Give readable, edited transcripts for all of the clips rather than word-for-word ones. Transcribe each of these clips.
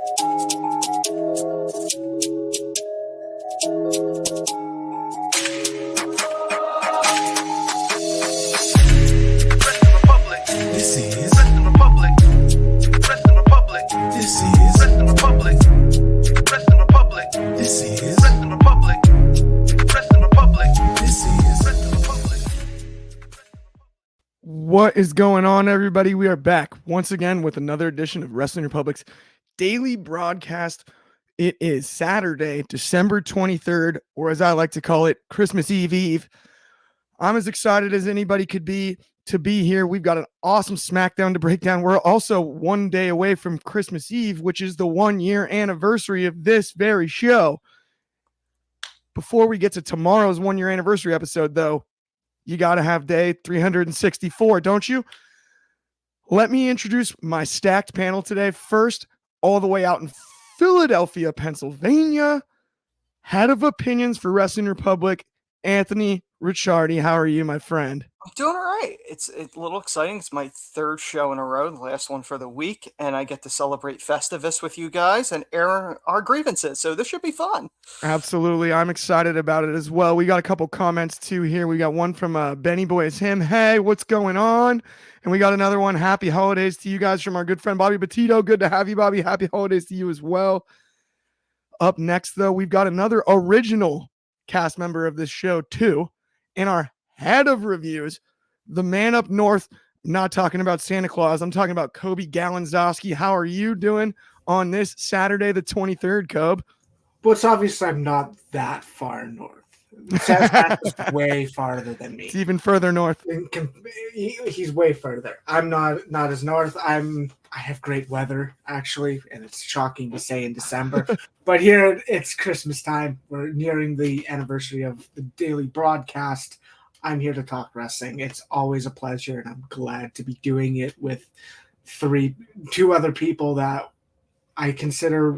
What is going on, everybody? We are back once again with another edition of Wrestling Republic's daily broadcast. It is Saturday, December 23rd, or as I like to call it, Christmas Eve. I'm as excited as anybody could be to be here. We've got an awesome SmackDown to break down. We're also one day away from Christmas Eve, which is the 1-year anniversary of this very show. Before we get to tomorrow's 1-year anniversary episode, though, you got to have day 364, don't you? Let me introduce my stacked panel today. First, all the way out in Philadelphia, Pennsylvania, head of opinions for Wrestling Republic, Anthony Ricciardi. How are you, my friend? I'm doing all right. It's a little exciting. It's my third show in a row, the last one for the week, and I get to celebrate Festivus with you guys and air our grievances, so this should be fun. Absolutely. I'm excited about it as well. We got a couple comments too here. We got one from Benny Boy is him. Hey, what's going on? And we got another one. Happy holidays to you guys from our good friend Bobby Petito. Good to have you, Bobby. Happy holidays to you as well. Up next, though, we've got another original cast member of this show too, and our head of reviews, the man up north. I'm not talking about Santa Claus. I'm talking about Coby Galenzoski. How are you doing on this Saturday, the 23rd, Cobe? Well, it's obvious I'm not that far north. That's way farther than me. It's even further north. He's way further. I'm not as north. I have great weather, actually, and it's shocking to say in December. But here it's Christmas time. We're nearing the anniversary of the daily broadcast. I'm here to talk wrestling. It's always a pleasure, and I'm glad to be doing it with two other people that I consider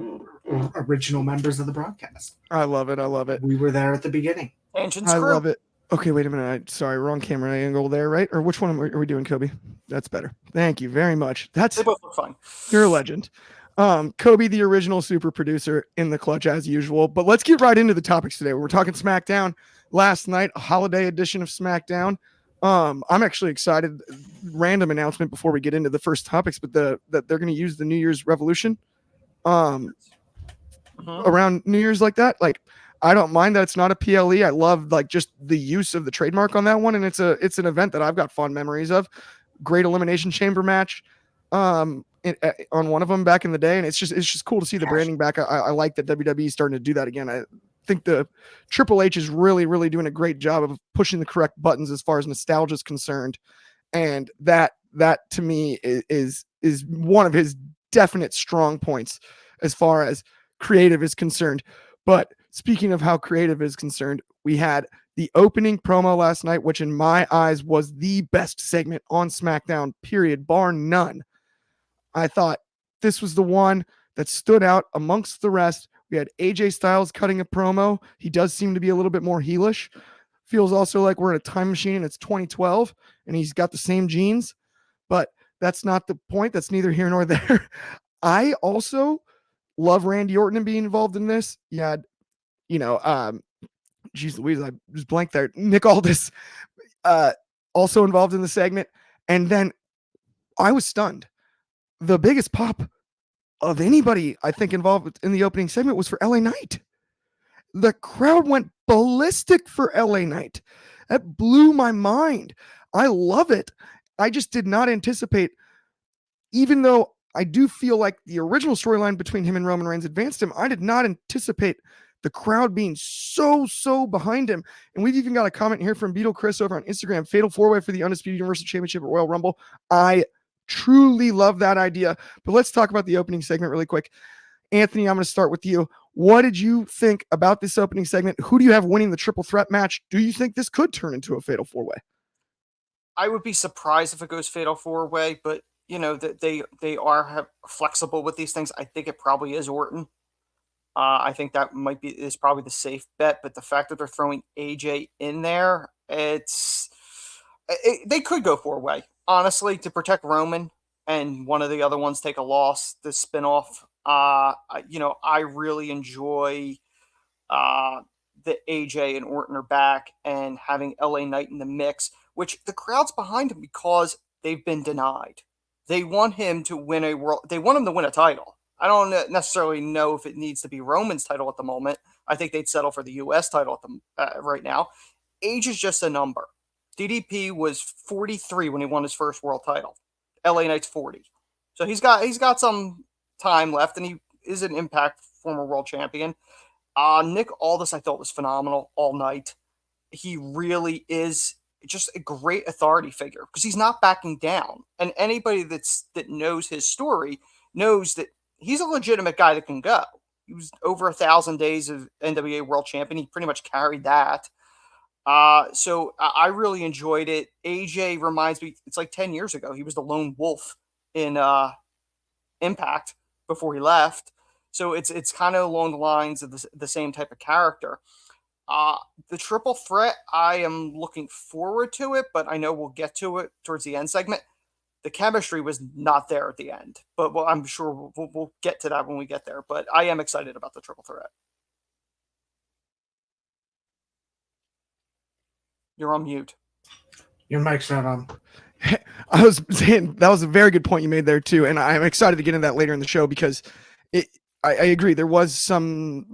original members of the broadcast. I love it. We were there at the beginning. I love it. Okay, wait a minute. Sorry, wrong camera angle there, right? Or which one are we doing, Coby? That's better. Thank you very much. They both look fun. You're a legend. Coby, the original super producer in the clutch as usual. But let's get right into the topics today. We're talking SmackDown last night, a holiday edition of SmackDown. I'm actually excited. Random announcement before we get into the first topics, but that they're going to use the New Year's Revolution around New Year's like that. Like, I don't mind that it's not a PLE. I love like just the use of the trademark on that one, and it's an event that I've got fond memories of. Great Elimination Chamber match on one of them back in the day, and it's just cool to see the branding back. I like that WWE is starting to do that again. I think the Triple H is really doing a great job of pushing the correct buttons as far as nostalgia is concerned, and that to me is one of his definite strong points as far as creative is concerned. But speaking of how creative is concerned, we had the opening promo last night, which in my eyes was the best segment on SmackDown, period, bar none. I thought this was the one that stood out amongst the rest. We had AJ Styles cutting a promo. He does seem to be a little bit more heelish. Feels also like we're in a time machine and it's 2012 and he's got the same jeans, but that's not the point. That's neither here nor there. I also love Randy Orton being involved in this. You had, geez Louise, I just blanked there. Nick Aldis also involved in the segment. And then I was stunned. The biggest pop of anybody, I think, involved in the opening segment was for LA Knight. The crowd went ballistic for LA Knight. That blew my mind. I love it. I just did not anticipate, even though I do feel like the original storyline between him and Roman Reigns advanced him, I did not anticipate the crowd being so behind him. And we've even got a comment here from Beetle Chris over on Instagram. Fatal 4-way for the Undisputed Universal Championship at Royal Rumble. I truly love that idea. But let's talk about the opening segment really quick. Anthony, I'm going to start with you. What did you think about this opening segment? Who do you have winning the triple threat match? Do you think this could turn into a fatal 4-way? I would be surprised if it goes fatal 4-way, but that they are flexible with these things. I think it probably is Orton. I think that is probably the safe bet, but the fact that they're throwing AJ in there, they could go 4-way, honestly, to protect Roman and one of the other ones take a loss. The spinoff I really enjoy that AJ and Orton are back and having LA Knight in the mix, which the crowd's behind him because they've been denied. They want him to win they want him to win a title. I don't necessarily know if it needs to be Roman's title at the moment. I think they'd settle for the US title at the right now. Age is just a number. DDP was 43 when he won his first world title. LA Knight's 40. So he's got some time left, and he is an Impact former world champion. Nick Aldis, I thought, was phenomenal all night. He really is just a great authority figure because he's not backing down. And anybody that knows his story knows that he's a legitimate guy that can go. He was over 1,000 days of NWA world champion. He pretty much carried that. So I really enjoyed it. AJ reminds me, it's like 10 years ago. He was the lone wolf in Impact before he left. So it's kind of along the lines of the same type of character. The triple threat, I am looking forward to it, but I know we'll get to it towards the end segment. The chemistry was not there at the end, but I'm sure we'll get to that when we get there. But I am excited about the triple threat. You're on mute. Your mic's not on. I was saying that was a very good point you made there too, and I'm excited to get into that later in the show because I agree. There was some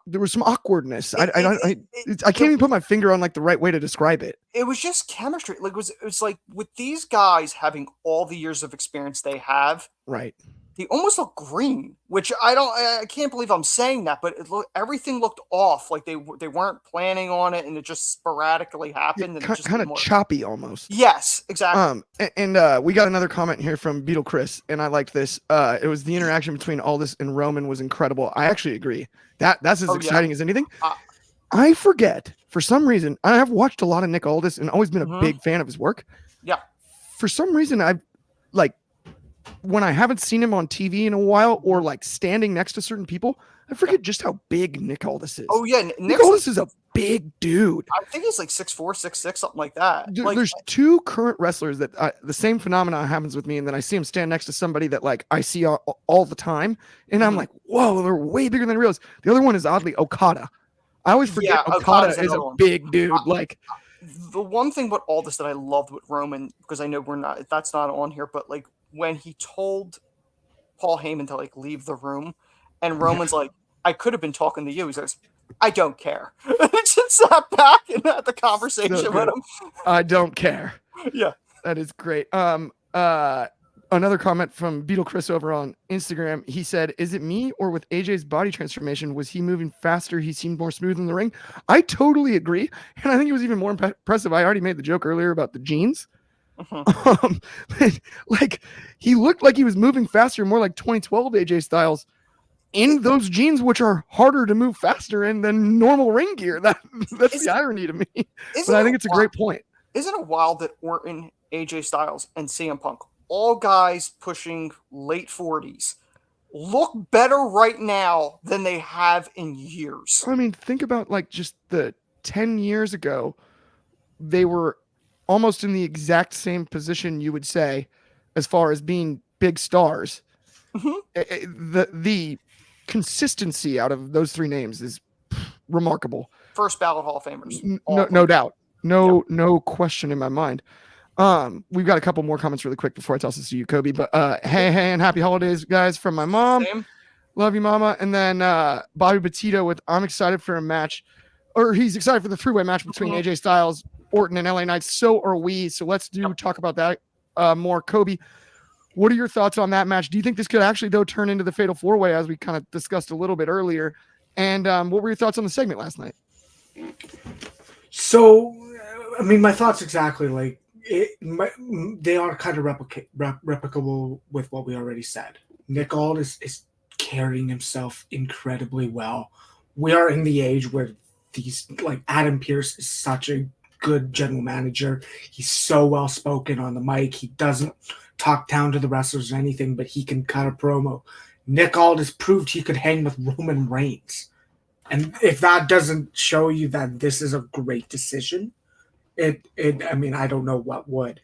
there was some awkwardness. I can't even put my finger on like the right way to describe it. It was just chemistry. Like it was like with these guys having all the years of experience they have, right? They almost look green, which I can't believe I'm saying that, but everything looked off. Like they weren't planning on it, and it just sporadically happened. And kind of choppy almost. Yes, exactly. And we got another comment here from Beetle Chris, and I liked this. It was the interaction between Aldis and Roman was incredible. I actually agree. That's as exciting as anything. I forget for some reason. I have watched a lot of Nick Aldis and always been a big fan of his work. Yeah. For some reason, I've when I haven't seen him on TV in a while or like standing next to certain people, I forget just how big Nick Aldis is. Oh yeah, Nick Aldis is a big dude. I think he's like 6'4", 6'6", something like that. Dude, there's two current wrestlers that the same phenomenon happens with me, and then I see him stand next to somebody that like I see all the time, and I'm like, whoa, they're way bigger than I realized. The other one is oddly Okada. I always forget Okada is a big dude. Like the one thing about all this that I loved with Roman, because I know that's not on here, but like when he told Paul Heyman to like leave the room, and Roman's like, I could have been talking to you. He says, I don't care. Just sat back and had the conversation with him. I don't care. Yeah. That is great. Another comment from Beetle Chris over on Instagram. He said, is it me or with AJ's body transformation? Was he moving faster? He seemed more smooth in the ring. I totally agree. And I think it was even more impressive. I already made the joke earlier about the jeans. Like he looked like he was moving faster, more like 2012 AJ Styles in those jeans, which are harder to move faster in than normal ring gear. That's the irony to me. But I think it's a great point. Isn't it wild that Orton, AJ Styles, and CM Punk, all guys pushing late 40s, look better right now than they have in years? I mean, think about like just the 10 years ago, they were almost in the exact same position, you would say, as far as being big stars. The consistency out of those three names is remarkable. First ballot Hall of Famers. No doubt. No question in my mind. We've got a couple more comments really quick before I toss this to you, Kobe. But hey, and happy holidays, guys, from my mom. Same. Love you, mama. And then Bobby Petito with I'm excited for a match, or he's excited for the three-way match between AJ Styles, Orton, and LA Knight. So are we. So let's talk about that more. Kobe, what are your thoughts on that match? Do you think this could actually, though, turn into the Fatal 4-Way, as we kind of discussed a little bit earlier? And what were your thoughts on the segment last night? So, I mean, my thoughts exactly like they are kind of replicable with what we already said. Nick Aldis is carrying himself incredibly well. We are in the age where these, like, Adam Pearce is such a good general manager. He's so well spoken on the mic. He doesn't talk down to the wrestlers or anything, but he can cut a promo. Nick Aldis proved he could hang with Roman Reigns. And if that doesn't show you that this is a great decision, I mean, I don't know what would.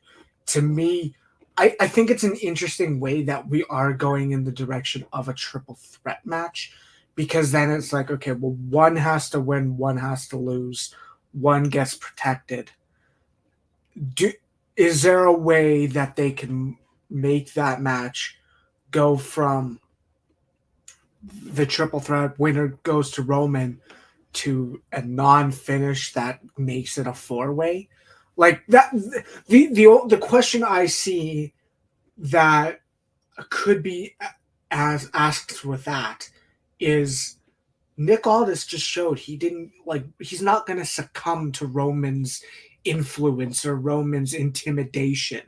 To me, I think it's an interesting way that we are going in the direction of a triple threat match, because then it's like, okay, well, one has to win, one has to lose, one gets protected. Is there a way that they can make that match go from the triple threat winner goes to Roman to a non-finish that makes it a 4-way? Like that, the question I see that could be as asked with that is Nick Aldis just showed he's not going to succumb to Roman's influence or Roman's intimidation.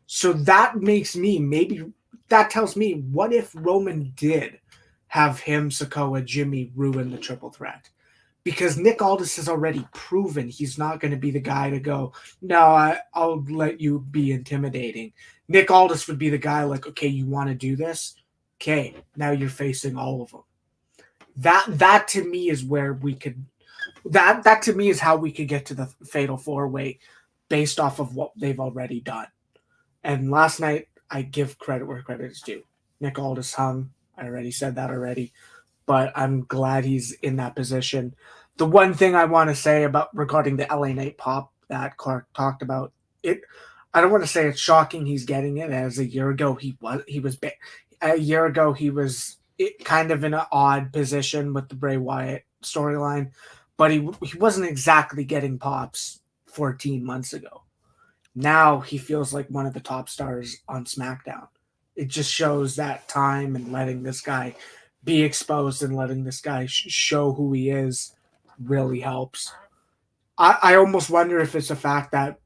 So that makes me, that tells me, what if Roman did have him, Sikoa, Jimmy ruin the triple threat? Because Nick Aldis has already proven he's not going to be the guy to go, no, I'll let you be intimidating. Nick Aldis would be the guy like, okay, you want to do this? Okay, now you're facing all of them. That to me is where we could, that to me is how we could get to the Fatal 4-Way based off of what they've already done. And last night, I give credit where credit is due. Nick Aldis hung. I already said that already. But I'm glad he's in that position. The one thing I want to say regarding the LA Knight pop that Clark talked about, I don't want to say it's shocking he's getting it, as a year ago he was kind of in an odd position with the Bray Wyatt storyline, but he wasn't exactly getting pops 14 months ago. Now he feels like one of the top stars on SmackDown. It just shows that time and letting this guy be exposed and letting this guy show who he is really helps. I almost wonder if it's a fact that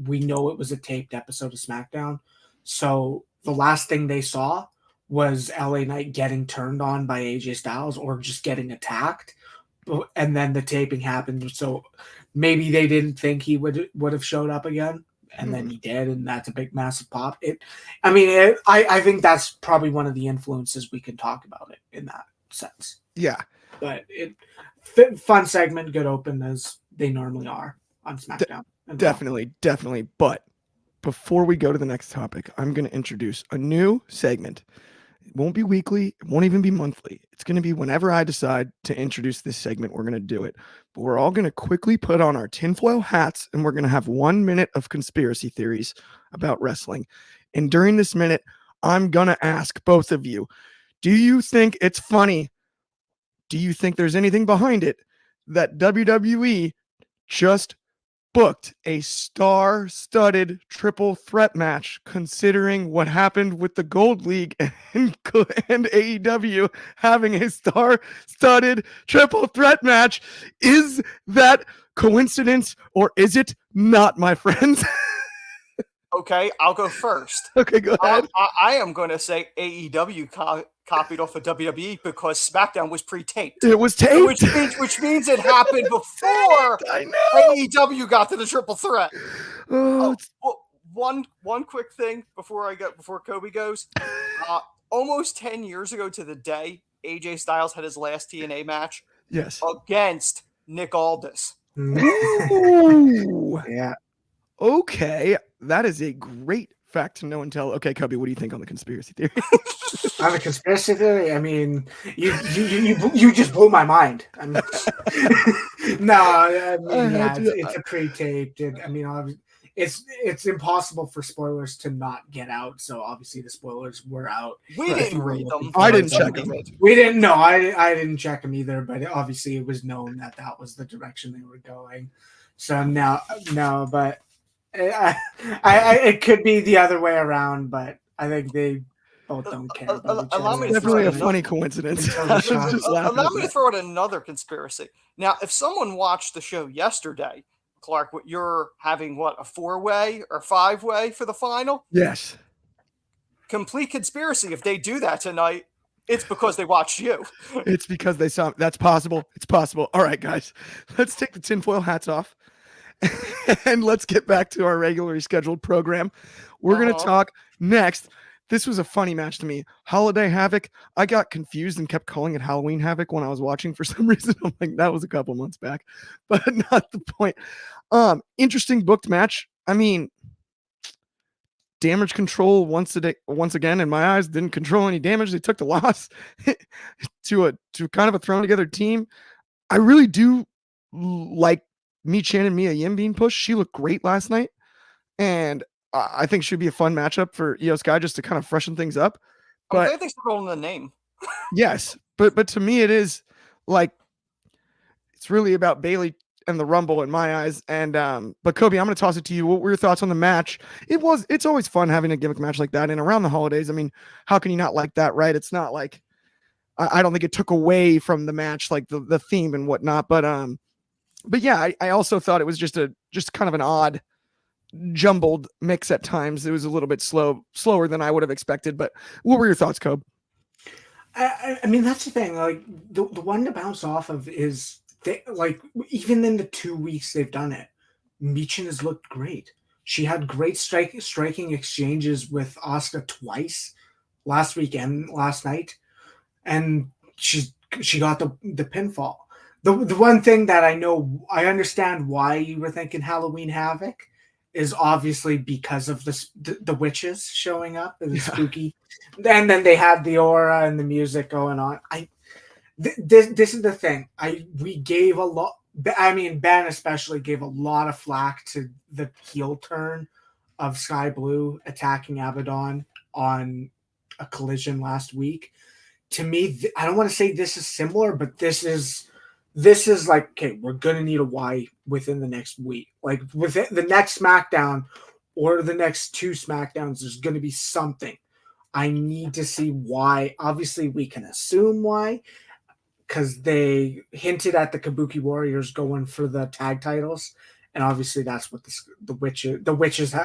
we know it was a taped episode of SmackDown. So the last thing they saw was LA Knight getting turned on by AJ Styles or just getting attacked. And then the taping happened. So maybe they didn't think he would have showed up again. And then he did, and that's a big, massive pop. I think that's probably one of the influences we can talk about it in that sense. Yeah. But fun segment, good open as they normally are on SmackDown. Definitely. But before we go to the next topic, I'm going to introduce a new segment. It won't be weekly. It won't even be monthly. It's going to be whenever I decide to introduce this segment, we're going to do it. But we're all going to quickly put on our tinfoil hats, and we're going to have 1 minute of conspiracy theories about wrestling. And during this minute, I'm going to ask both of you, do you think it's funny? Do you think there's anything behind it that WWE just booked a star-studded triple threat match, considering what happened with the Gold League and AEW having a star-studded triple threat match? Is that coincidence or is it not, my friends? Okay, I'll go first. Okay, go ahead. I am going to say AEW copied off of WWE because SmackDown was pre-taped. It was taped, which means it happened before AEW got to the triple threat. One quick thing before Kobe goes. Almost 10 years ago to the day, AJ Styles had his last TNA match. Yes, against Nick Aldis. Ooh. Yeah. Okay, that is a great fact to know and tell. Okay, Kobe, what do you think on the conspiracy theory? On the conspiracy theory, I mean, you just blew my mind. It's a pre-taped. It's impossible for spoilers to not get out. So obviously the spoilers were out. We didn't read them. I didn't check them. We didn't know. I didn't check them either. But obviously it was known that was the direction they were going. So no, but. It could be the other way around, but I think they both don't care about each other. It's definitely a funny coincidence. Allow me to throw out another conspiracy. Now, if someone watched the show yesterday, Clark, you're having a 4-way or 5-way for the final? Yes. Complete conspiracy. If they do that tonight, it's because they watched you. It's because they saw. That's possible. It's possible. All right, guys, let's take the tinfoil hats off. And let's get back to our regularly scheduled program. We're going to talk next. This was a funny match to me. Holiday Havoc. I got confused and kept calling it Halloween Havoc when I was watching for some reason. I'm like, that was a couple months back, but not the point. Interesting booked match. I mean, damage control once again in my eyes. Didn't control any damage. They took the loss to kind of a thrown together team. I really do like Michin and Mia Yim being pushed. She looked great last night, and I think she'd be a fun matchup for Io Sky just to kind of freshen things up. I'm But glad they settled on the name. yes, but to me it is like it's really about Bailey and the Rumble in my eyes. And but Coby, I'm going to toss it to you. What were your thoughts on the match? It's always fun having a gimmick match like that, and around the holidays, I mean, how can you not like that, right? It's not like I don't think it took away from the match, like the theme and whatnot. But yeah, I also thought it was just kind of an odd, jumbled mix at times. It was a little bit slower than I would have expected. But what were your thoughts, Cobb? I mean, that's the thing. Like the one to bounce off of is like even in the 2 weeks they've done it, Michin has looked great. She had great striking exchanges with Asuka twice last weekend, last night, and she got the pinfall. The one thing that I understand why you were thinking Halloween Havoc is obviously because of the witches showing up and the spooky, and then they had the aura and the music going on. This is the thing. We gave a lot. I mean, Ben especially gave a lot of flack to the heel turn of Sky Blue attacking Abaddon on a collision last week. To me, I don't want to say this is similar, but this is like, okay, we're gonna need a Y within the next week. Like within the next SmackDown or the next 2 SmackDowns, there's gonna be something. I need to see why. Obviously, we can assume why, because they hinted at the Kabuki Warriors going for the tag titles, and obviously that's what the witches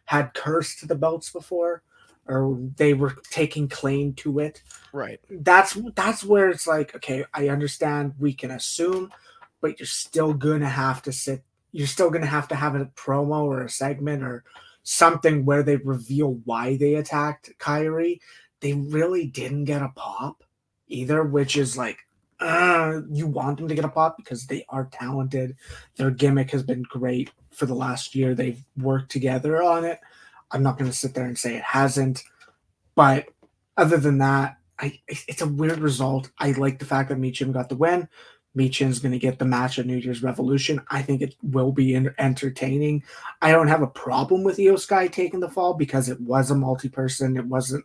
had cursed the belts before, or they were taking claim to it. Right. That's where it's like, okay, I understand we can assume, but you're still gonna have to You're still gonna have to have a promo or a segment or something where they reveal why they attacked Kyrie. They really didn't get a pop either, which is like, you want them to get a pop because they are talented. Their gimmick has been great for the last year. They've worked together on it. I'm not going to sit there and say it hasn't, but other than that, it's a weird result. I like the fact that Michin got the win. Michin's going to get the match at New Year's Revolution. I think it will be entertaining. I don't have a problem with Io Sky taking the fall because it was a multi-person. It wasn't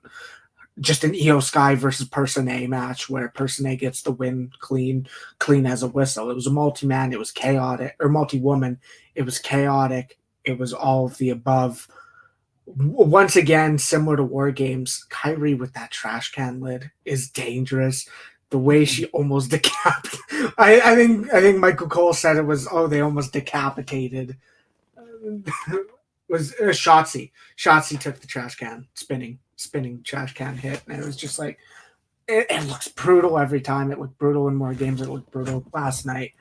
just an Io Sky versus Person A match where Person A gets the win clean as a whistle. It was a multi-man. It was chaotic, or multi-woman. It was chaotic. It was all of the above. Once again, similar to War Games, Kyrie with that trash can lid is dangerous. The way she almost decapitated. I think Michael Cole said it was, they almost decapitated. Was Shotzi. Shotzi took the trash can, spinning trash can hit, and it was just like, it looks brutal every time. It looked brutal in More Games. It looked brutal last night.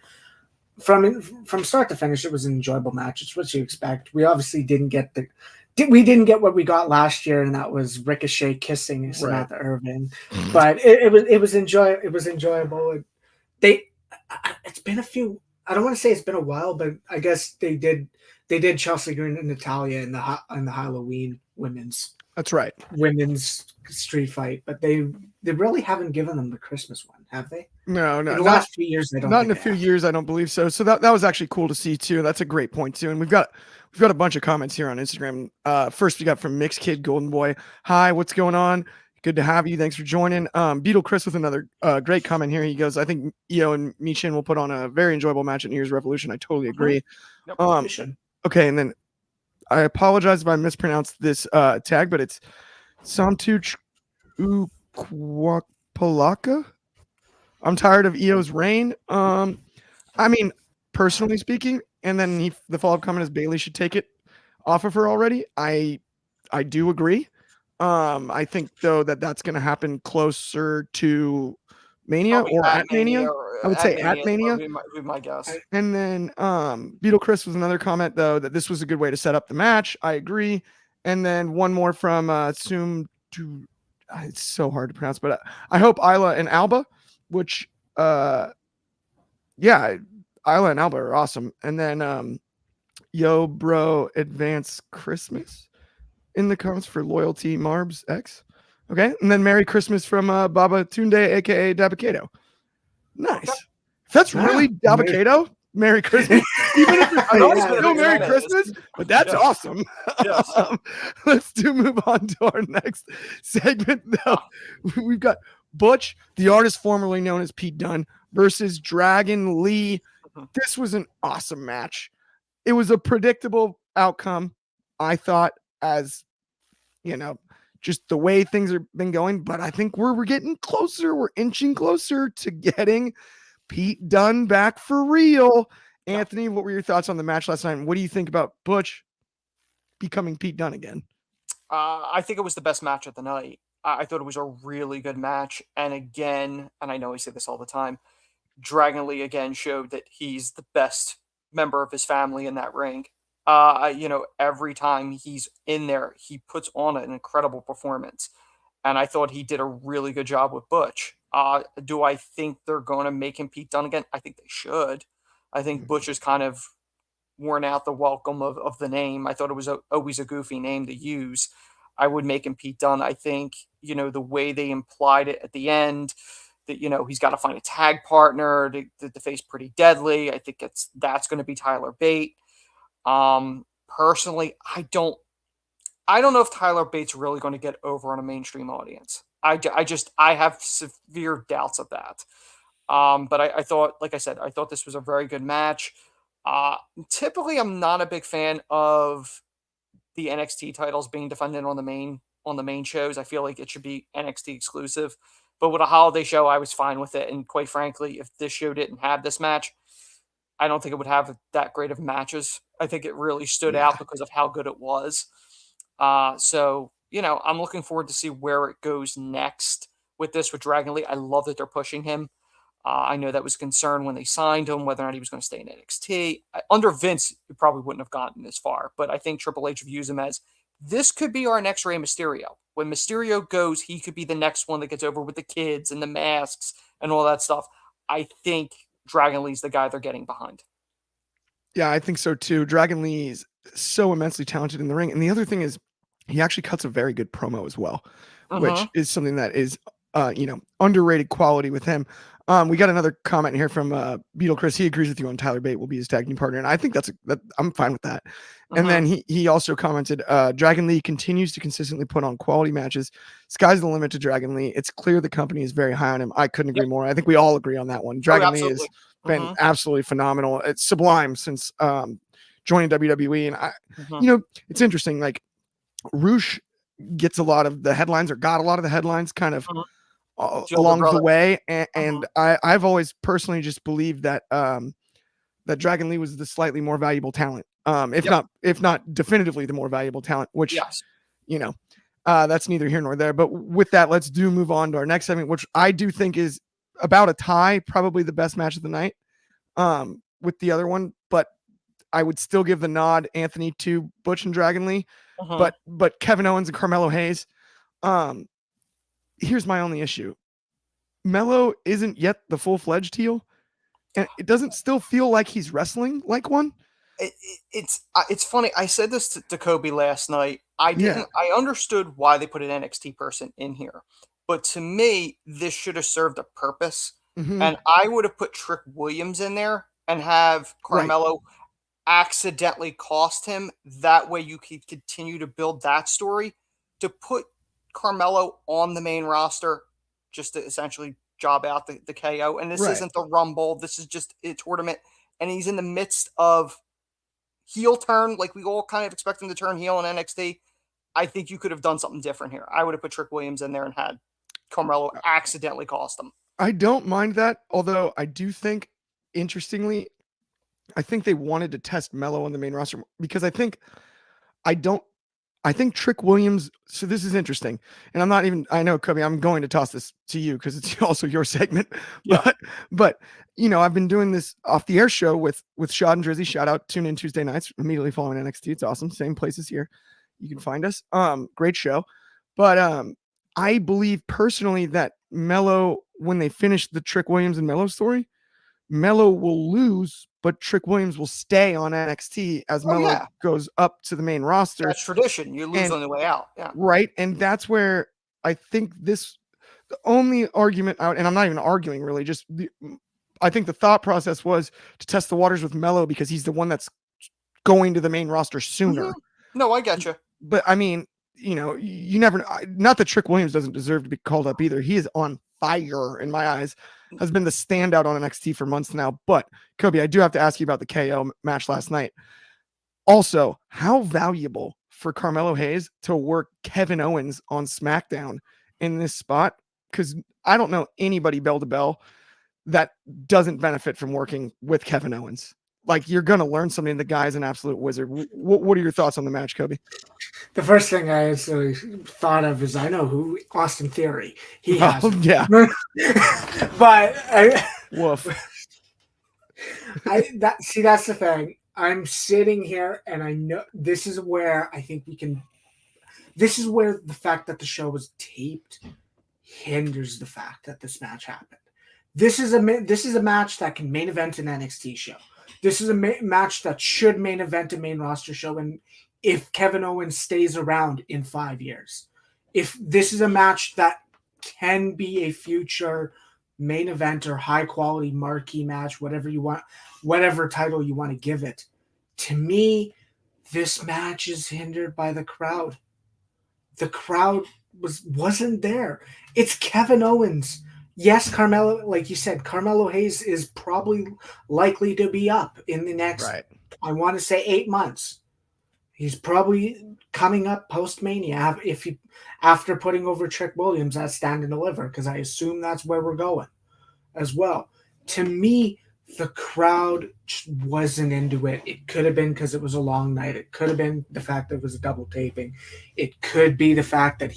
From start to finish, it was an enjoyable match. It's what you expect. We obviously didn't get what we got last year, and that was Ricochet kissing Samantha Irvin. But it was enjoyable. It's been a few. I don't want to say it's been a while, but I guess they did Chelsea Green and Natalia in the Halloween women's. That's right. Women's street fight, but they really haven't given them the Christmas one, have they? No. In the last few years, they don't. Not in a few years, I don't believe so. So that was actually cool to see too. That's a great point too. And we've got a bunch of comments here on Instagram. First we got from Mixed Kid Golden Boy. Hi, what's going on? Good to have you. Thanks for joining. Beetle Chris with another great comment here. He goes, I think Io and Michin will put on a very enjoyable match at New Year's Revolution. I totally agree. Yep. Okay, and then I apologize if I mispronounced this tag, but it's Samtuch Ukwapalaka. I'm tired of Io's reign. I mean, personally speaking, and then the follow-up comment is Bailey should take it off of her already. I do agree. I think though that's going to happen closer to Mania or at Mania. I would say at Mania. Would be my guess. And then Beetle Chris was another comment though that this was a good way to set up the match. I agree. And then one more from Sum to it's so hard to pronounce, but I hope Isla and Alba, which Isla and Alba are awesome. And then Yo Bro Advance Christmas. in the comments for Loyalty Marbs X. Okay. And then Merry Christmas from Baba Tunde, aka Dabakato. Nice. Okay. If that's really Dabakato, Merry Christmas. Even if it's I've not always been a still big Merry fan of this. Christmas, but that's Yes. awesome. Yes. Let's move on to our next segment. Though. We've got Butch, the artist formerly known as Pete Dunne, versus Dragon Lee. This was an awesome match. It was a predictable outcome, I thought, as you know, just the way things have been going. But I think we're getting closer. We're inching closer to getting Pete Dunne back for real. Yeah. Anthony, what were your thoughts on the match last night? And what do you think about Butch becoming Pete Dunne again? I think it was the best match of the night. I thought it was a really good match. And again, and I know I say this all the time, Dragon Lee again showed that he's the best member of his family in that ring. Every time he's in there, he puts on an incredible performance. And I thought he did a really good job with Butch. Do I think they're going to make him Pete Dunne again? I think they should. I think Butch is kind of worn out the welcome of the name. I thought it was always a goofy name to use. I would make him Pete Dunne. I think, the way they implied it at the end, that, he's got to find a tag partner to face Pretty Deadly. I think that's going to be Tyler Bate. Personally, I don't know if Tyler Bate's really going to get over on a mainstream audience. I have severe doubts of that. But I thought, like I said, I thought this was a very good match. Typically, I'm not a big fan of the NXT titles being defended on the main shows. I feel like it should be NXT exclusive. But with a holiday show, I was fine with it. And quite frankly, if this show didn't have this match, I don't think it would have that great of matches. I think it really stood out because of how good it was. So, I'm looking forward to see where it goes next with this with Dragon Lee. I love that they're pushing him. I know that was a concern when they signed him, whether or not he was going to stay in NXT. Under Vince, he probably wouldn't have gotten this far, but I think Triple H views him as, this could be our next Rey Mysterio. When Mysterio goes, he could be the next one that gets over with the kids and the masks and all that stuff. I think Dragon Lee's the guy they're getting behind. Yeah, I think so too. Dragon Lee is so immensely talented in the ring. And the other thing is, he actually cuts a very good promo as well, which is something that is, underrated quality with him. We got another comment here from Beetle Chris. He agrees with you on Tyler Bate will be his tag team partner, and I think that I'm fine with that. And then he also commented, Dragon Lee continues to consistently put on quality matches. Sky's the limit to Dragon Lee. It's clear the company is very high on him. I couldn't agree more. I think we all agree on that one. Dragon Lee has been absolutely phenomenal. It's sublime since joining WWE, and it's interesting. Like Roosh gets a lot of the headlines, or got a lot of the headlines, kind of. Along the way, and I've always personally just believed that that Dragon Lee was the slightly more valuable talent, if not definitively the more valuable talent, which that's neither here nor there. But with that, let's move on to our next segment, which I do think is about a tie, probably the best match of the night with the other one, but I would still give the nod, Anthony, to Butch and Dragon Lee, but Kevin Owens and Carmelo Hayes. Here's my only issue. Melo isn't yet the full-fledged heel, and it doesn't still feel like he's wrestling like one. It's funny. I said this to Kobe last night. I understood why they put an NXT person in here, but to me, this should have served a purpose. And I would have put Trick Williams in there and have Carmelo accidentally cost him. That way you could continue to build that story. To put Carmelo on the main roster just to essentially job out the KO. And this isn't the Rumble. This is just a tournament. And he's in the midst of heel turn. Like we all kind of expect him to turn heel in NXT. I think you could have done something different here. I would have put Trick Williams in there and had Carmelo accidentally cost him. I don't mind that. Although I do think, interestingly, I think they wanted to test Melo on the main roster because I think Trick Williams, so this is interesting, and I know, Kobe, I'm going to toss this to you because it's also your segment, but I've been doing this off the air show with Shad and Drizzy. Shout out, tune in Tuesday nights, immediately following NXT. It's awesome. Same places here. You can find us. Great show. But I believe personally that Melo, when they finish the Trick Williams and Melo story, Melo will lose but Trick Williams will stay on NXT as Melo yeah. goes up to the main roster. That's tradition. You lose on the way out. Yeah. Right. And that's where I think the only argument out, and I'm not even arguing really, I think the thought process was to test the waters with Melo because he's the one that's going to the main roster sooner. Mm-hmm. No, I get you. But I mean, you know, you never, not that Trick Williams doesn't deserve to be called up either. He is on fire in my eyes, has been the standout on NXT for months now. But Coby, I do have to ask you about the KO match last night. Also, how valuable for Carmelo Hayes to work Kevin Owens on SmackDown in this spot? Because I don't know anybody bell to bell that doesn't benefit from working with Kevin Owens. Like, you're going to learn something. The guy's an absolute wizard. What are your thoughts on the match, Coby? The first thing I actually thought of is I know who Austin Theory. He has. Yeah. But Woof. That's the thing. I'm sitting here and I know this is where I think this is where the fact that the show was taped hinders the fact that this match happened. This is a match that can main event an NXT show. This is a match that should main event a main roster show. And if Kevin Owens stays around in 5 years, if this is a match that can be a future main event or high quality marquee match, whatever you want, whatever title you want to give it, to me, this match is hindered by the crowd. The crowd wasn't there. It's Kevin Owens. Yes, Carmelo, like you said, Carmelo Hayes is probably likely to be up in the next, I want to say 8 months. He's probably coming up post-Mania after putting over Trick Williams at Stand and Deliver, because I assume that's where we're going as well. To me, the crowd wasn't into it. It could have been because it was a long night. It could have been the fact that it was a double taping. It could be the fact that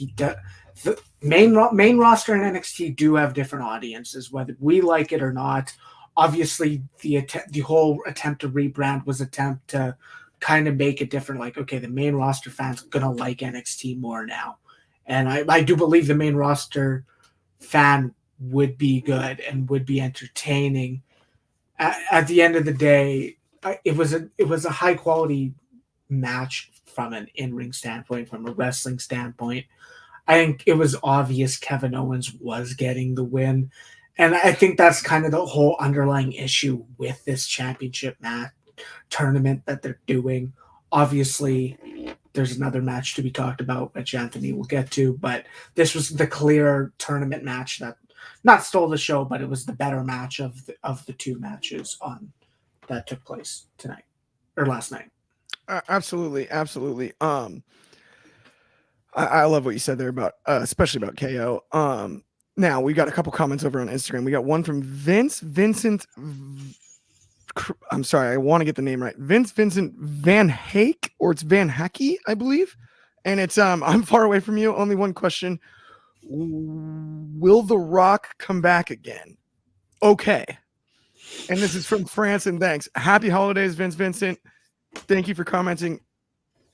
the main roster and NXT do have different audiences, whether we like it or not. Obviously, the whole attempt to rebrand was attempt to kind of make it different. Like, okay, the main roster fans are gonna like NXT more now, and I do believe the main roster fan would be good and would be entertaining. At the end of the day, it was a high quality match from an in-ring standpoint, from a wrestling standpoint. I think it was obvious Kevin Owens was getting the win. And I think that's kind of the whole underlying issue with this championship match tournament that they're doing. Obviously, there's another match to be talked about, which Anthony will get to, but this was the clear tournament match that not stole the show, but it was the better match of the two matches that took place tonight or last night. Absolutely. I love what you said there about, especially about KO. Now we got a couple comments over on Instagram. We got one from Vincent. I'm sorry, I want to get the name right. Vincent Van Hake, or it's Van Hackey, I believe. And it's I'm far away from you. Only one question: will The Rock come back again? Okay. And this is from France. And thanks. Happy holidays, Vincent. Thank you for commenting.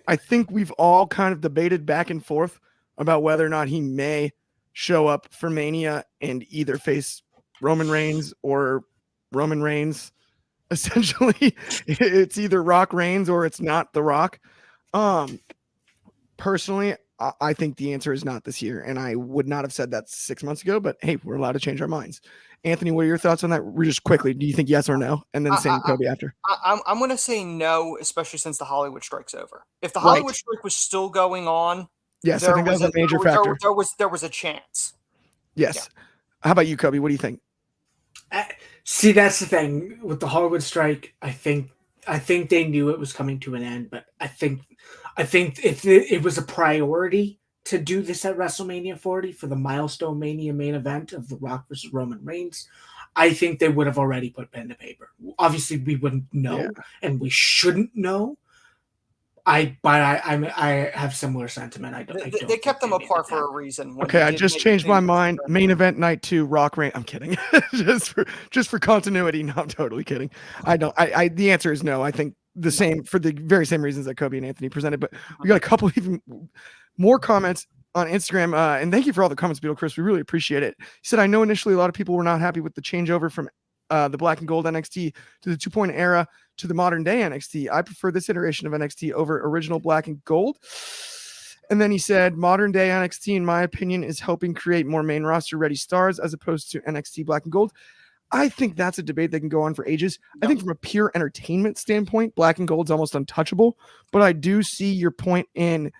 I think we've all kind of debated back and forth about whether or not he may show up for Mania and either face Roman Reigns or Roman Reigns. Essentially, it's either Rock Reigns or it's not The Rock. Personally, I think the answer is not this year, and I would not have said that 6 months ago, but hey, we're allowed to change our minds. Anthony, what are your thoughts on that? Just quickly, do you think yes or no? And then same Coby after. I'm going to say no, especially since the Hollywood strike's over. If the Hollywood strike was still going on, yes, I think that was a major factor. There was a chance. Yes. Yeah. How about you, Coby? What do you think? See, that's the thing with the Hollywood strike. I think they knew it was coming to an end, but I think if it was a priority to do this at WrestleMania 40 for the Milestone Mania main event of The Rock versus Roman Reigns, I think they would have already put pen to paper. Obviously, we wouldn't know, and we shouldn't know. I have similar sentiment. They kept them apart for a reason. Okay, I just changed my mind. Main event night 2, Rock Reigns. I'm kidding. just for continuity. No, I'm totally kidding. The answer is no. I think the same for the very same reasons that Coby and Anthony presented. But we got a couple even more comments on Instagram. And thank you for all the comments, Beetle Chris. We really appreciate it. He said, I know initially a lot of people were not happy with the changeover from the black and gold NXT to the 2.0 era to the modern day NXT. I prefer this iteration of NXT over original black and gold. And then he said, modern day NXT, in my opinion, is helping create more main roster ready stars as opposed to NXT black and gold. I think that's a debate that can go on for ages. I think from a pure entertainment standpoint, black and gold's almost untouchable, but I do see your point in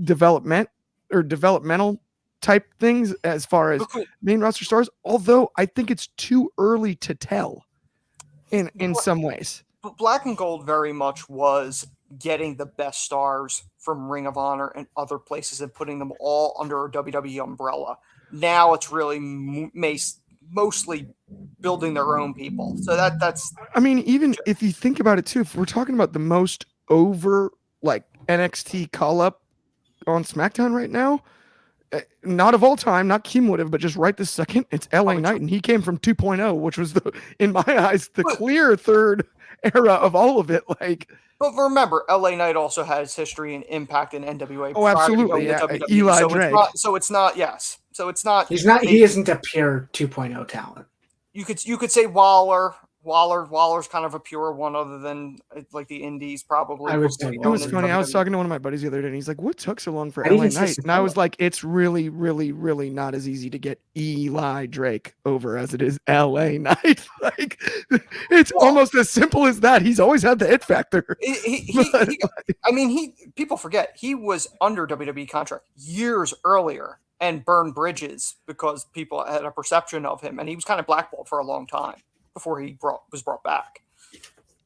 development or developmental type things as far as main roster stars, although I think it's too early to tell in some ways. But black and gold very much was getting the best stars from Ring of Honor and other places and putting them all under a WWE umbrella. Now it's really mostly building their own people. So that's I mean, even if you think about it too, if we're talking about the most over like NXT call up on SmackDown right now, not of all time, not cumulative, but just right this second, it's LA Knight, and he came from 2.0, which was in my eyes the clear third era of all of it. Like, but remember, LA Knight also has history and impact in NWA. Oh, absolutely, yeah. WWE, Eli so Drake. It's not. Yes, so it's not. He's not. He isn't a pure 2.0 talent. You could say Waller's kind of a pure one, other than like the Indies probably. I would say it was funny. I was talking to one of my buddies the other day, and he's like, "What took so long for LA Knight?" And I was like, "It's really, really, really not as easy to get Eli Drake over as it is LA Knight. Like, it's almost as simple as that. He's always had the it factor." People forget he was under WWE contract years earlier and burned bridges because people had a perception of him, and he was kind of blackballed for a long time before he was brought back.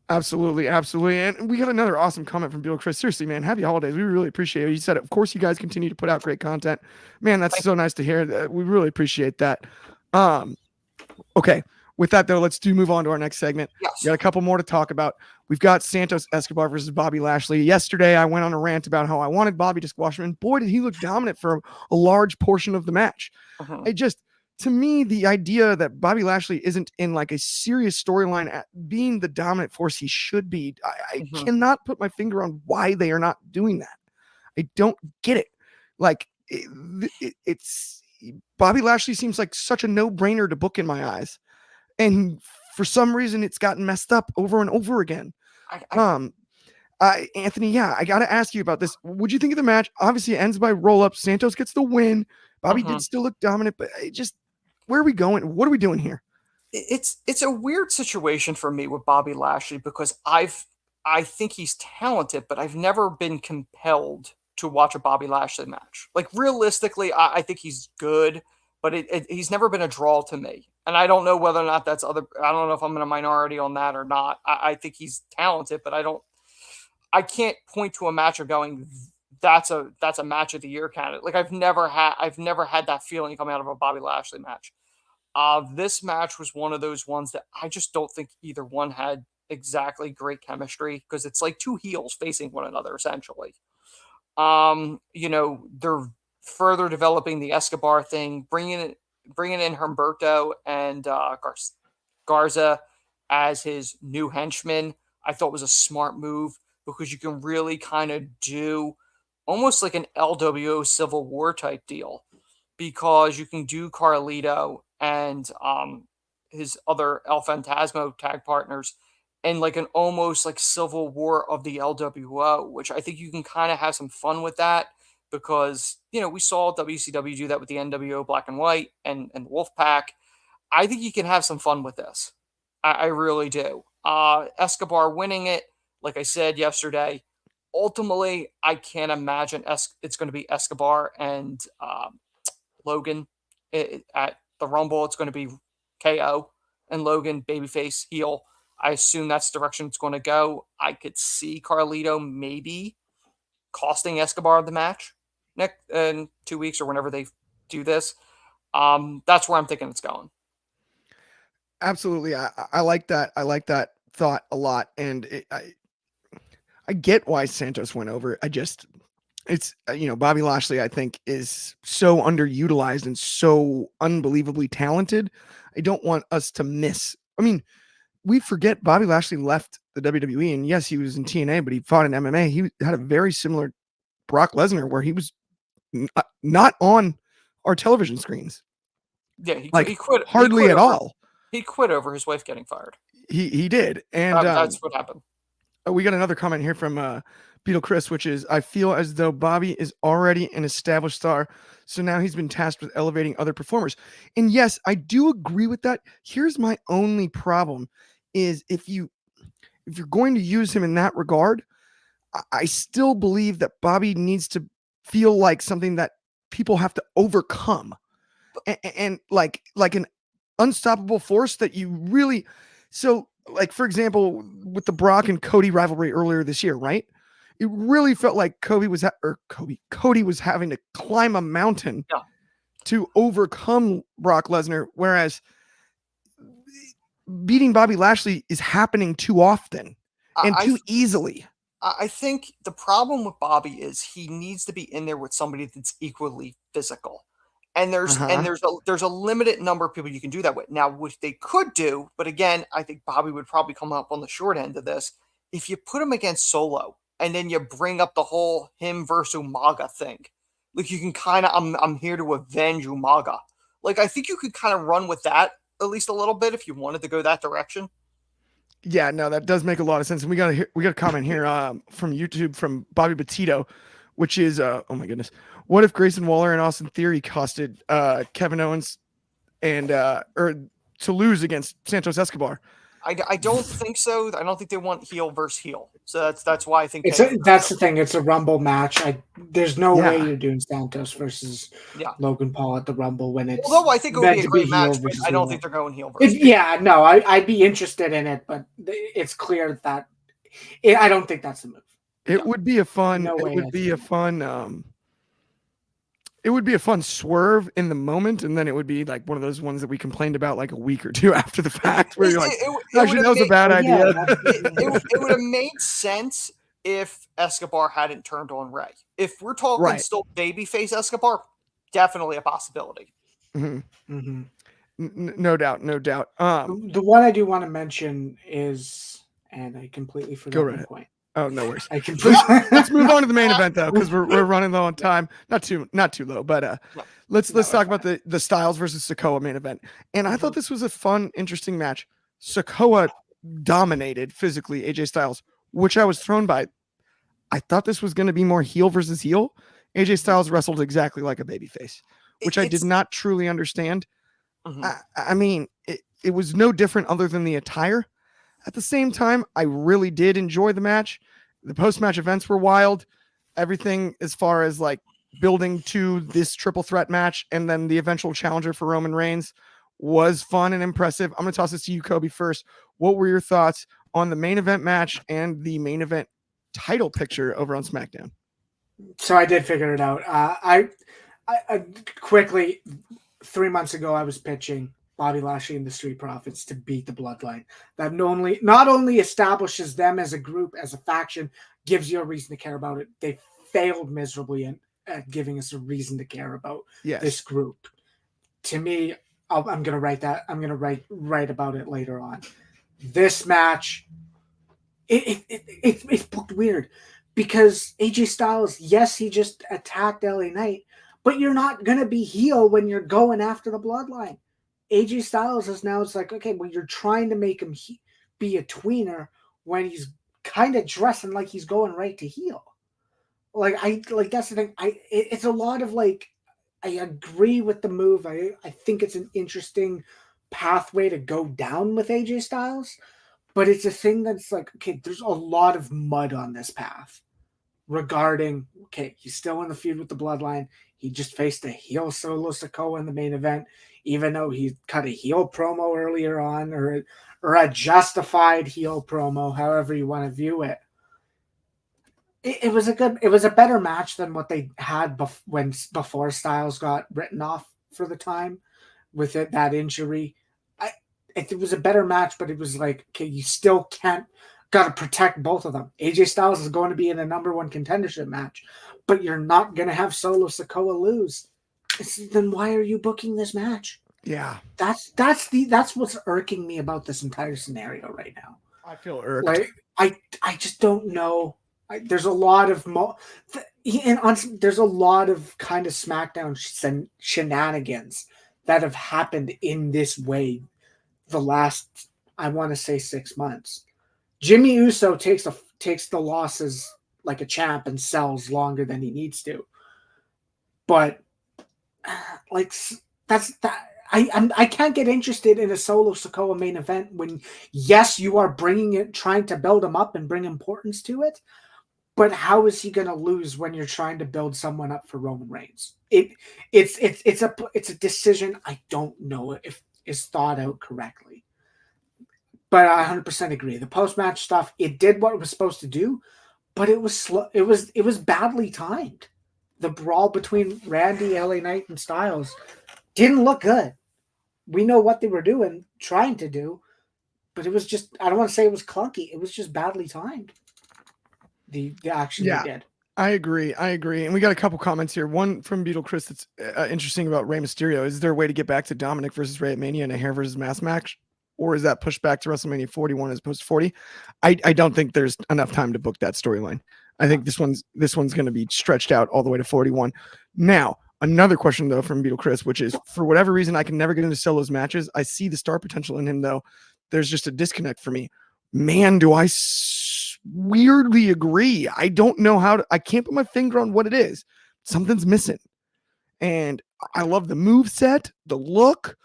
Absolutely. And we got another awesome comment from Bill Chris. Seriously, man, happy holidays. We really appreciate it. He said, of course, you guys continue to put out great content. Man, that's so nice to hear. We really appreciate that. Okay. With that, though, let's move on to our next segment. Yes. We got a couple more to talk about. We've got Santos Escobar versus Bobby Lashley. Yesterday, I went on a rant about how I wanted Bobby to squash him, and boy, did he look dominant for a large portion of the match. To me, the idea that Bobby Lashley isn't in like a serious storyline at being the dominant force he should be, I cannot put my finger on why they are not doing that. I don't get it. Like, it's Bobby Lashley seems like such a no-brainer to book in my eyes. And for some reason, it's gotten messed up over and over again. Anthony, I got to ask you about this. What'd you think of the match? Obviously, it ends by roll-up. Santos gets the win. Bobby did still look dominant, but where are we going? What are we doing here? It's a weird situation for me with Bobby Lashley because I think he's talented, but I've never been compelled to watch a Bobby Lashley match. Like, realistically, I think he's good, but he's never been a draw to me. And I don't know whether or not I don't know if I'm in a minority on that or not. I think he's talented, but I can't point to a match of going, that's a match of the year candidate. Like, I've never had that feeling coming out of a Bobby Lashley match. This match was one of those ones that I just don't think either one had exactly great chemistry, because it's like two heels facing one another essentially. They're further developing the Escobar thing, bringing in Humberto and Garza as his new henchmen. I thought was a smart move, because you can really kind of do almost like an LWO Civil War type deal, because you can do Carlito and his other El Fantasmo tag partners and like an almost like Civil War of the LWO, which I think you can kind of have some fun with that, because, we saw WCW do that with the NWO Black and White and Wolfpack. I think you can have some fun with this. I really do. Escobar winning it, like I said yesterday, ultimately, I can't imagine it's going to be Escobar and Logan at the Rumble. It's going to be KO and Logan, babyface, heel. I assume that's the direction it's going to go. I could see Carlito maybe costing Escobar the match in 2 weeks or whenever they do this. That's where I'm thinking it's going. Absolutely. I like that. I like that thought a lot. And I get why Santos went over. It's Bobby Lashley, I think, is so underutilized and so unbelievably talented. I don't want us to miss. I mean, we forget Bobby Lashley left the WWE, and yes, he was in TNA, but he fought in MMA. He had a very similar Brock Lesnar, where he was not on our television screens. Yeah, he quit hardly at all. He quit over his wife getting fired. He did, and That's what happened. we got another comment here from Beetle Chris, which is, I feel as though Bobby is already an established star, so now he's been tasked with elevating other performers. And yes, I do agree with that. Here's my only problem is if you're going to use him in that regard, I still believe that Bobby needs to feel like something that people have to overcome, and like an unstoppable force that you really. So, like for example, with the Brock and Cody rivalry earlier this year, right? It really felt like Cody was having to climb a mountain to overcome Brock Lesnar, whereas beating Bobby Lashley is happening too often and too easily. I think the problem with Bobby is he needs to be in there with somebody that's equally physical. And there's a limited number of people you can do that with. Now, what they could do, but again, I think Bobby would probably come up on the short end of this, if you put him against Solo and then you bring up the whole him versus Umaga thing. Like you can kind of, I'm here to avenge Umaga. Like I think you could kind of run with that at least a little bit if you wanted to go that direction. Yeah, no, that does make a lot of sense. And we got a comment here from YouTube from Bobby Petito, which is oh my goodness, what if Grayson Waller and Austin Theory costed Kevin Owens and or to lose against Santos Escobar? I don't think so. I don't think they want heel versus heel. So that's why I think that's the thing. It's a Rumble match. There's no way you're doing Santos versus Logan Paul at the Rumble when it's. Although I think it would be a great match, but I don't think they're going heel versus. I'd be interested in it, but it's clear that I don't think that's the move. It would be a fun. It would be a fun swerve in the moment, and then it would be like one of those ones that we complained about like a week or two after the fact, where you're like, actually, that was a bad idea. It would have made sense if Escobar hadn't turned on Ray. If we're talking still babyface Escobar, definitely a possibility. Mm-hmm. Mm-hmm. No doubt. The one I do want to mention is, and I completely forgot the point. Oh, no worries. Let's move on to the main event though, because we're running low on time. Not too low, but let's talk about the Styles versus Sikoa main event. And I thought this was a fun, interesting match. Sikoa dominated physically AJ Styles, which I was thrown by. I thought this was going to be more heel versus heel. AJ Styles wrestled exactly like a babyface, which I did not truly understand. Mm-hmm. I mean, it was no different other than the attire. At the same time, I really did enjoy the match. The post-match events were wild. Everything as far as like building to this triple threat match and then the eventual challenger for Roman Reigns was fun and impressive. I'm going to toss this to you, Kobe, first. What were your thoughts on the main event match and the main event title picture over on SmackDown? So I did figure it out. I quickly, 3 months ago, I was pitching Bobby Lashley and the Street Profits to beat the Bloodline. That not only establishes them as a group, as a faction, gives you a reason to care about it. They failed miserably at giving us a reason to care about this group. To me, I'm going to write that. I'm going to write about it later on. This match, it's booked weird because AJ Styles, yes, he just attacked LA Knight, but you're not going to be heel when you're going after the Bloodline. AJ Styles is now, it's like, okay, well, you're trying to make him be a tweener when he's kind of dressing like he's going right to heel. That's the thing. It's a lot of I agree with the move. I think it's an interesting pathway to go down with AJ Styles, but it's a thing that's like, okay, there's a lot of mud on this path regarding, okay, he's still in the feud with the Bloodline. He just faced a heel Solo Sikoa in the main event, even though he cut a heel promo earlier on, or a justified heel promo, however you want to view it. It was a better match than what they had before Styles got written off for the time with that injury. It was a better match, but it was like, okay, you still got to protect both of them. AJ Styles is going to be in a number one contendership match, but you're not going to have Solo Sikoa lose. Then why are you booking this match? Yeah, that's what's irking me about this entire scenario right now. I feel irked. I just don't know. There's a lot of there's a lot of kind of SmackDown shenanigans that have happened in this way the last, I want to say 6 months. Jimmy Uso takes the losses like a champ and sells longer than he needs to. But like that's that. I can't get interested in a Solo Sikoa main event when, yes, you are bringing it, trying to build him up and bring importance to it. But how is he going to lose when you're trying to build someone up for Roman Reigns? It's a decision I don't know if is thought out correctly. But I 100% agree. The post-match stuff, it did what it was supposed to do, but it was slow. It was badly timed. The brawl between Randy, LA Knight, and Styles didn't look good. We know what they were trying to do, but it was just, I don't want to say it was clunky. It was just badly timed. The action they did. I agree. And we got a couple comments here. One from Beetle Chris that's interesting about Rey Mysterio. Is there a way to get back to Dominic versus Rey at Mania in a hair versus mask match? Or is that pushed back to WrestleMania 41 as opposed to 40? I don't think there's enough time to book that storyline. I think this one's going to be stretched out all the way to 41. Now, another question, though, from Beetle Chris, which is, for whatever reason, I can never get into Solo's matches. I see the star potential in him, though. There's just a disconnect for me. Man, do I weirdly agree. I don't know I can't put my finger on what it is. Something's missing. And I love the move set, the look,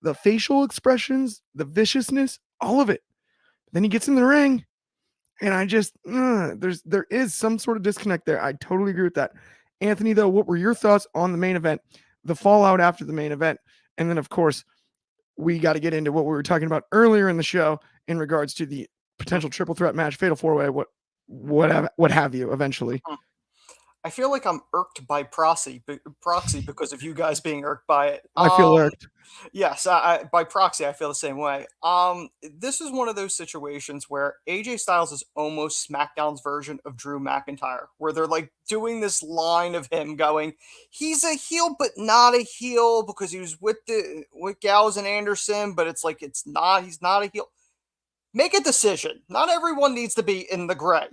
the facial expressions, the viciousness, all of it. Then he gets in the ring, and I just, there is some sort of disconnect there. I totally agree with that. Anthony, though, what were your thoughts on the main event, the fallout after the main event? And then, of course, we got to get into what we were talking about earlier in the show in regards to the potential triple threat match, fatal four-way, what have you, eventually. I feel like I'm irked by proxy because of you guys being irked by it. I feel irked. Yes, by proxy, I feel the same way. This is one of those situations where AJ Styles is almost SmackDown's version of Drew McIntyre, where they're like doing this line of him going, he's a heel, but not a heel because he was with Gallows and Anderson, but it's like, he's not a heel. Make a decision. Not everyone needs to be in the gray.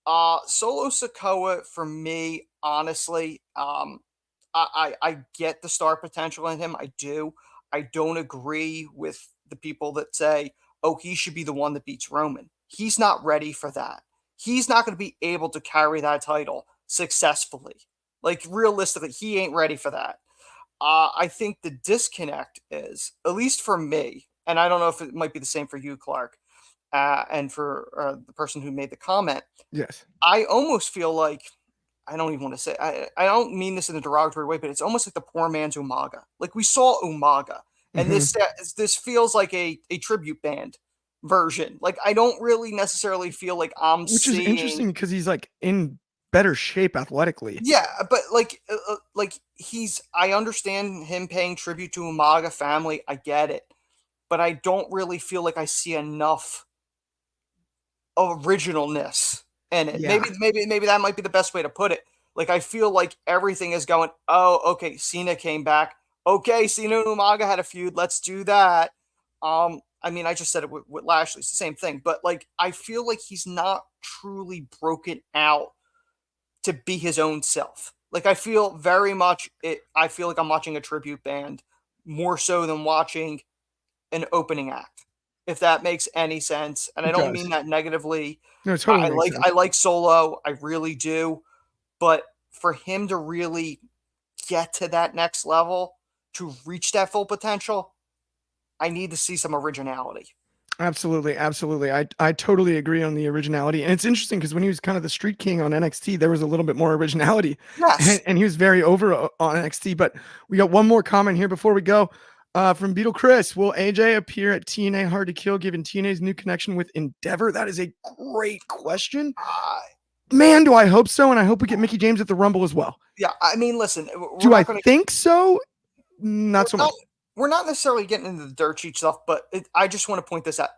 Solo Sikoa, for me, honestly, I get the star potential in him. I do. I don't agree with the people that say, oh, he should be the one that beats Roman. He's not ready for that. He's not going to be able to carry that title successfully. Like, realistically, he ain't ready for that. I think the disconnect is, at least for me, and I don't know if it might be the same for you, Clark, and for the person who made the comment. Yes. I almost feel like, I don't even want to say, I don't mean this in a derogatory way, but it's almost like the poor man's Umaga. Like, we saw Umaga, and this feels like a tribute band version. Like, I don't really necessarily feel like Which is interesting because he's like in better shape athletically. Yeah, but like I understand him paying tribute to Umaga family. I get it, but I don't really feel like I see enough originalness in it. Yeah. Maybe that might be the best way to put it. Like, I feel like everything is going, oh, okay, Cena came back. Okay, Cena and Umaga had a feud. Let's do that. I mean, I just said it with Lashley. It's the same thing. But, like, I feel like he's not truly broken out to be his own self. Like, I feel very much I feel like I'm watching a tribute band more so than watching an opening act, if that makes any sense. And I don't mean that negatively. No, totally. I like Solo. I really do. But for him to really get to that next level, to reach that full potential, I need to see some originality. Absolutely. I totally agree on the originality. And it's interesting because when he was kind of the street king on NXT, there was a little bit more originality. Yes. And he was very over on NXT. But we got one more comment here before we go. From Beetle Chris, will AJ appear at TNA Hard to Kill given TNA's new connection with Endeavor? That is a great question. Man, do I hope so. And I hope we get Mickie James at the Rumble as well. Yeah, I mean, listen. Do I think so? Not so much. We're not necessarily getting into the dirt sheet stuff, but I just want to point this out.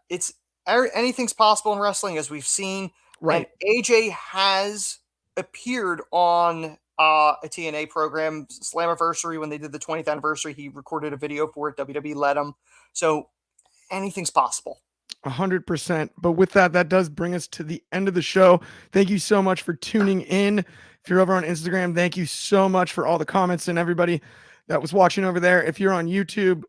Anything's possible in wrestling, as we've seen. Right. And AJ has appeared on a TNA program, Slammiversary, when they did the 20th anniversary. He recorded a video for it. WWE let him. So anything's possible. 100%. But with that does bring us to the end of the show. Thank you so much for tuning in. If you're over on Instagram, thank you so much for all the comments and everybody that was watching over there. If you're on YouTube,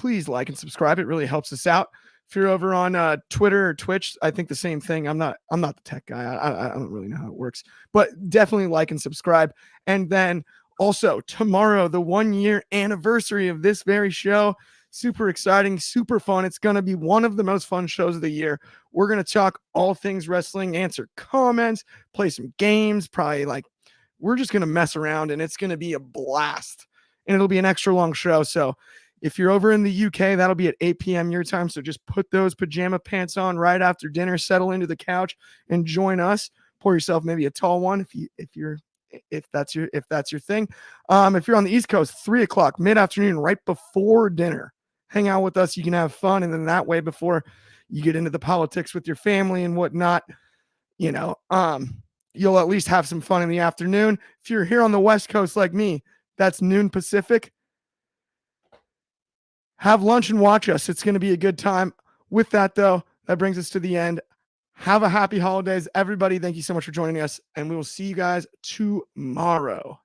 please like and subscribe. It really helps us out. If you're over on Twitter or Twitch, I think the same thing. I'm not the tech guy. I don't really know how it works, but definitely like and subscribe. And then also tomorrow, the 1-year anniversary of this very show. Super exciting, super fun. It's going to be one of the most fun shows of the year. We're going to talk all things wrestling, answer comments, play some games, probably like we're just going to mess around, and it's going to be a blast. And it'll be an extra long show. So if you're over in the UK, that'll be at 8 p.m. your time. So just put those pajama pants on right after dinner, settle into the couch, and join us. Pour yourself maybe a tall one if that's your thing. If you're on the East Coast, 3 o'clock mid-afternoon, right before dinner. Hang out with us. You can have fun, and then that way, before you get into the politics with your family and whatnot, you'll at least have some fun in the afternoon. If you're here on the West Coast like me, that's noon Pacific. Have lunch and watch us. It's going to be a good time. With that, though, that brings us to the end. Have a happy holidays, everybody. Thank you so much for joining us, and we will see you guys tomorrow.